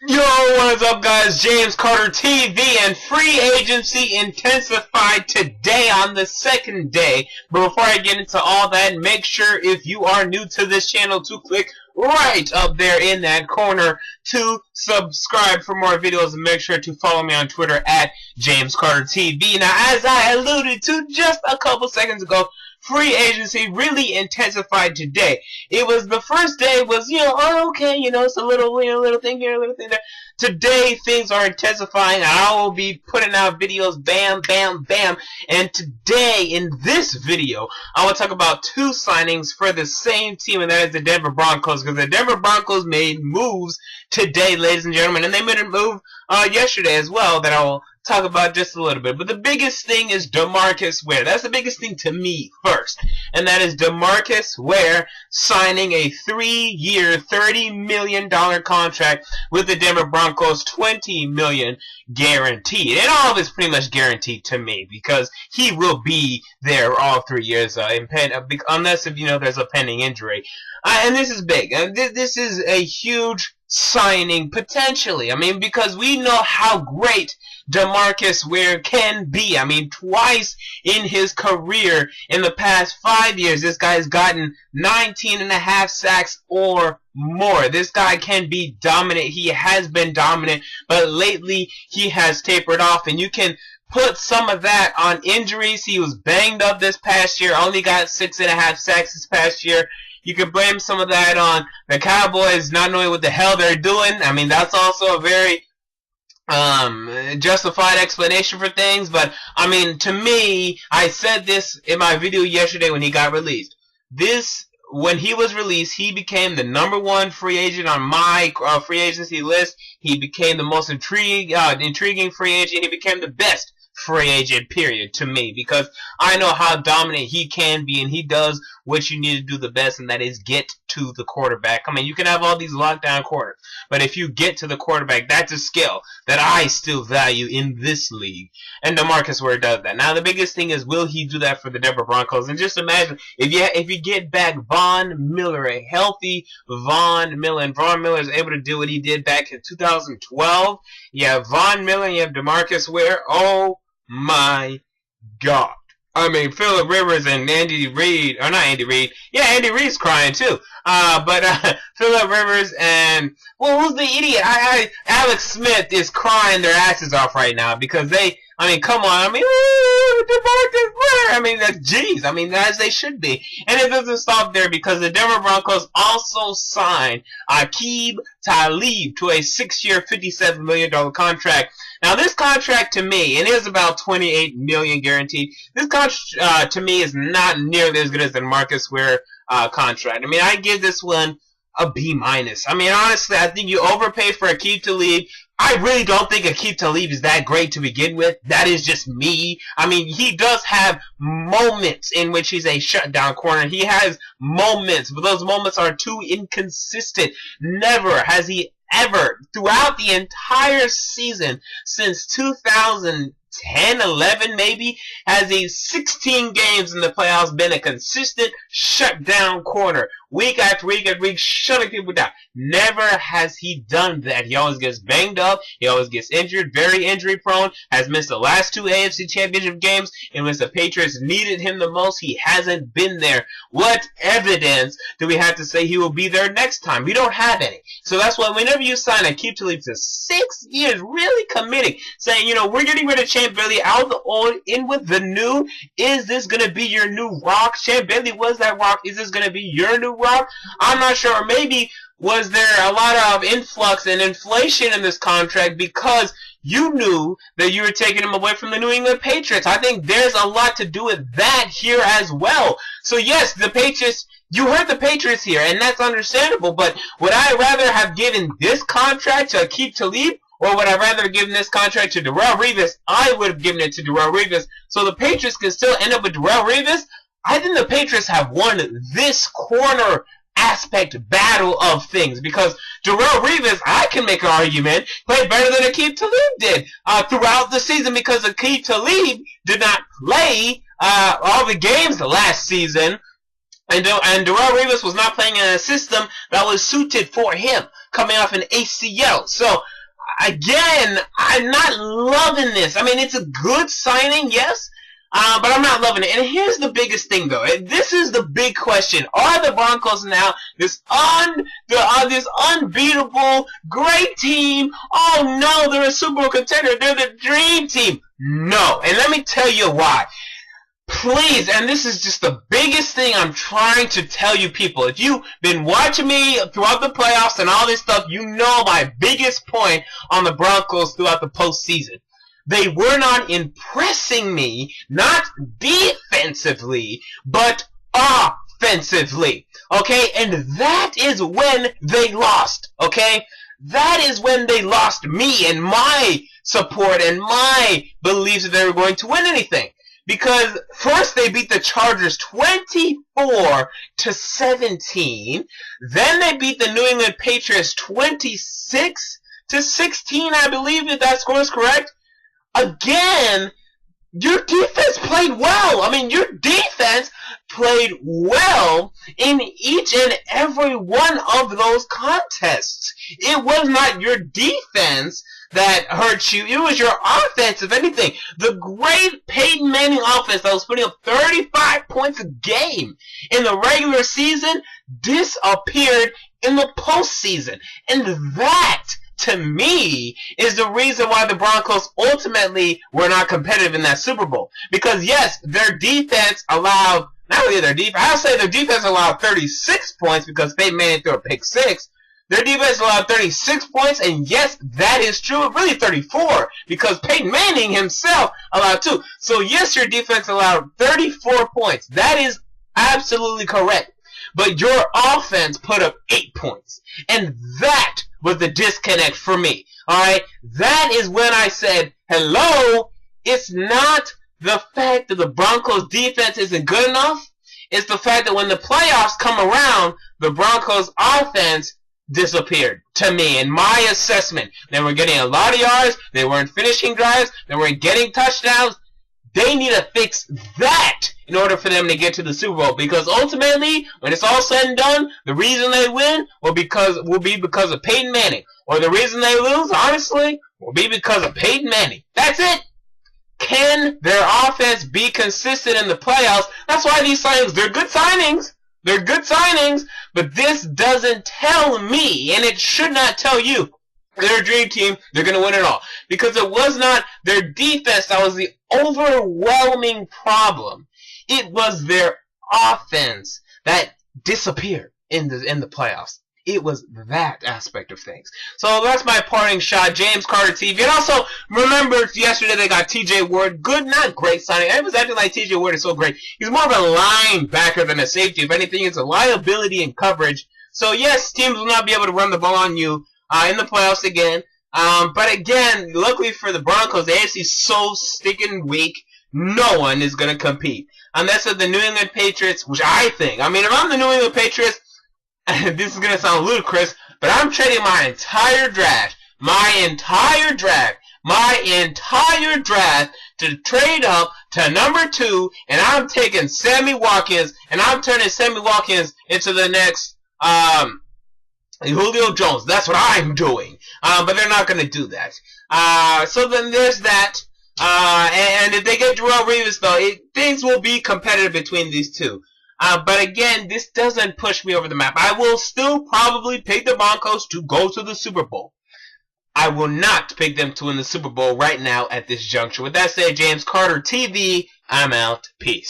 Yo, what is up, guys? James Carter TV, and free agency intensified today on the second day. But before I get into all that, make sure if you are new to this channel to click right up there in that corner to subscribe for more videos, and make sure to follow me on Twitter at James Carter TV. Now, as I alluded to just a couple seconds ago, free agency really intensified today. It was the first day was, oh, okay, it's a little, little thing here, a little thing there. Today, things are intensifying. I will be putting out videos, bam, bam, bam. And today, in this video, I will talk about two signings for the same team, and that is the Denver Broncos, because the Denver Broncos made moves today, ladies and gentlemen, and they made a move yesterday as well that I will talk about just a little bit. But the biggest thing is DeMarcus Ware. That's the biggest thing to me first, and that is DeMarcus Ware signing a 3-year, $30 million contract with the Denver Broncos, $20 million guaranteed. And all of it's pretty much guaranteed to me because he will be there all 3 years, unless if there's a pending injury. And this is big. This is a huge signing potentially. Because we know how great DeMarcus Ware can be. Twice in his career in the past 5 years, this guy has gotten 19.5 sacks or more. This guy can be dominant. He has been dominant, but lately he has tapered off, and you can put some of that on injuries. He was banged up this past year, only got 6.5 sacks this past year. You can blame some of that on the Cowboys not knowing what the hell they're doing. That's also a very justified explanation for things. But, to me, I said this in my video yesterday when he got released. When he was released, he became the #1 free agent on my free agency list. He became the most intriguing free agent. He became the best free agent, period, to me, because I know how dominant he can be, and he does what you need to do the best, and that is get to the quarterback. You can have all these lockdown corners, but if you get to the quarterback, that's a skill that I still value in this league, and DeMarcus Ware does that. Now, the biggest thing is, will he do that for the Denver Broncos? And just imagine, if you get back Von Miller, a healthy Von Miller, and Von Miller is able to do what he did back in 2012, you have Von Miller, and you have DeMarcus Ware. Oh my God. Phillip Rivers and Andy Reid, or not Andy Reid, yeah, Andy Reid's crying too. Phillip Rivers and, who's the idiot? Alex Smith is crying their asses off right now because they, come on, DeMarcus Ware, that's G's, as they should be. And it doesn't stop there because the Denver Broncos also signed Aqib Talib to a 6-year, $57 million contract. Now, this contract to me, and it is about $28 million guaranteed. This contract to me is not nearly as good as the DeMarcus Ware contract. I give this one a B-. Honestly, I think you overpay for Aqib Talib. I really don't think Aqib Talib is that great to begin with. That is just me. He does have moments in which he's a shutdown corner. He has moments, but those moments are too inconsistent. Never has he ever, throughout the entire season since 2010, 11 maybe, has he 16 games in the playoffs been a consistent shutdown corner. Week after week after week, shutting people down. Never has he done that. He always gets banged up. He always gets injured. Very injury prone. Has missed the last 2 AFC Championship games. And when the Patriots needed him the most, he hasn't been there. What evidence do we have to say he will be there next time? We don't have any. So that's why whenever you sign Aqib Talib to 6 years, really committing, saying, we're getting rid of Champ Bailey, out of the old, in with the new. Is this going to be your new rock? Champ Bailey was that rock. Is this going to be your new rock? I'm not sure. Or maybe was there a lot of influx and inflation in this contract because you knew that you were taking him away from the New England Patriots? I think there's a lot to do with that here as well. So yes, the Patriots, you heard the Patriots here, and that's understandable, but would I rather have given this contract to Aqib Talib, or would I rather have given this contract to Darrelle Revis? I would have given it to Darrelle Revis, so the Patriots can still end up with Darrelle Revis. I think the Patriots have won this corner aspect battle of things because Darrelle Revis, I can make an argument, played better than Aqib Talib did throughout the season because Aqib Talib did not play all the games last season And Darrelle Revis was not playing in a system that was suited for him, coming off an ACL. So, again, I'm not loving this. I mean, it's a good signing, yes, but I'm not loving it. And here's the biggest thing, though. This is the big question. Are the Broncos now this unbeatable, great team? Oh, no, they're a Super Bowl contender. They're the dream team. No. And let me tell you why. Please, and this is just the biggest thing I'm trying to tell you people. If you've been watching me throughout the playoffs and all this stuff, you know my biggest point on the Broncos throughout the postseason. They were not impressing me, not defensively, but offensively. Okay? And that is when they lost. Okay? That is when they lost me and my support and my beliefs that they were going to win anything. Because first they beat the Chargers 24-17. Then they beat the New England Patriots 26-16, I believe, if that score is correct. Again, your defense played well. I mean, your defense played well in each and every one of those contests. It was not your defense that hurt you. It was your offense, if anything. The great Peyton Manning offense that was putting up 35 points a game in the regular season disappeared in the postseason. And that, to me, is the reason why the Broncos ultimately were not competitive in that Super Bowl. Because, yes, their defense allowed, not really their defense, I'll say their defense allowed 36 points because Peyton Manning threw a pick 6. Their defense allowed 36 points, and yes, that is true. Really 34, because Peyton Manning himself allowed 2. So yes, your defense allowed 34 points. That is absolutely correct. But your offense put up 8 points. And that was the disconnect for me. Alright? That is when I said, hello, it's not the fact that the Broncos defense isn't good enough. It's the fact that when the playoffs come around, the Broncos offense disappeared, to me, in my assessment. They were getting a lot of yards, they weren't finishing drives, they weren't getting touchdowns. They need to fix that in order for them to get to the Super Bowl, because ultimately, when it's all said and done, the reason they win will be because of Peyton Manning, or the reason they lose, honestly, will be because of Peyton Manning. That's it. Can their offense be consistent in the playoffs? That's why these signings, they're good signings. They're good signings, but this doesn't tell me, and it should not tell you, they're a dream team, they're going to win it all. Because it was not their defense that was the overwhelming problem. It was their offense that disappeared in the playoffs. It was that aspect of things. So that's my parting shot. James Carter TV. And also, remember, yesterday they got TJ Ward. Good, not great signing. I was acting like TJ Ward is so great. He's more of a linebacker than a safety. If anything, it's a liability in coverage. So, yes, teams will not be able to run the ball on you in the playoffs again. But again, luckily for the Broncos, the AFC is so sticking weak, no one is going to compete. Unless it's the New England Patriots, which I think. I mean, if I'm the New England Patriots, this is going to sound ludicrous, but I'm trading my entire draft to trade up to number 2, and I'm taking Sammy Watkins, and I'm turning Sammy Watkins into the next Julio Jones. That's what I'm doing. But they're not going to do that. So then there's that. And if they get Darrelle Revis, though, things will be competitive between these two. But again, this doesn't push me over the map. I will still probably pick the Broncos to go to the Super Bowl. I will not pick them to win the Super Bowl right now at this juncture. With that said, James Carter TV, I'm out. Peace.